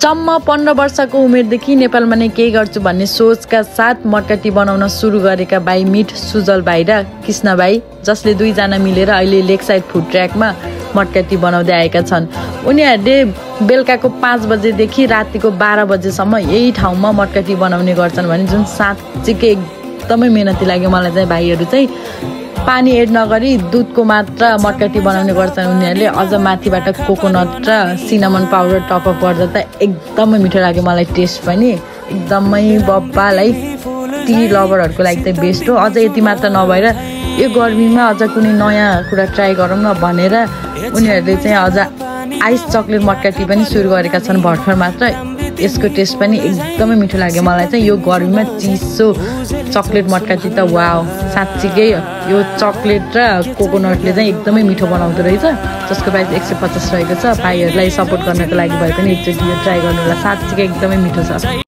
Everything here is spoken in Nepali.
जम्मा 15 वर्षको उमेरदेखि नेपालमा नै केही गर्छु भन्ने सोचका साथ मटका टी बनाउन सुरु गरेका भाइ मिठ सुजल भाइ र कृष्ण भाइ, जसले दुईजना मिलेर अहिले लेकसाइड फुड ट्र्याकमा मटका टी बनाउँदै आएका छन्। उनीहरूले बेलुकाको 5 बजेदेखि रातिको 12 बजेसम्म यही ठाउँमा मटका टी बनाउने गर्छन् भने जुन साँच्चीकै एकदमै मेहनती लाग्यो मलाई चाहिँ। भाइहरू चाहिँ पानी एड नगरी दुधको मात्र मटका टी बनाउने गर्छन् उनीहरूले। अझ माथिबाट कोकोनट र सिनामन पाउडर टपअप गर्दा त एकदमै मिठो लाग्यो मलाई। टेस्ट पनि एकदमै बब्बालाई टी लभरहरूको लागि चाहिँ बेस्ट हो। अझ यति मात्र नभएर यो गर्मीमा अझ कुनै नयाँ कुरा ट्राई गरौँ न भनेर उनीहरूले चाहिँ अझ आइस चक्लेट मटका टी पनि सुरु गरेका छन् भर्खर मात्र। यसको टेस्ट पनि एकदमै मिठो लाग्यो मलाई चाहिँ। यो गर्मीमा चिसो चक्लेट मटका टी त वाओ, साँच्चीकै यो चक्लेट र कोकोनटले चाहिँ एकदमै मिठो बनाउँदो रहेछ। जसको प्राइस 150 रहेको छ। भाइहरूलाई सपोर्ट गर्नको लागि भए पनि एकचोटि यो ट्राई गर्नु होला, साँच्चीकै एकदमै मिठो छ।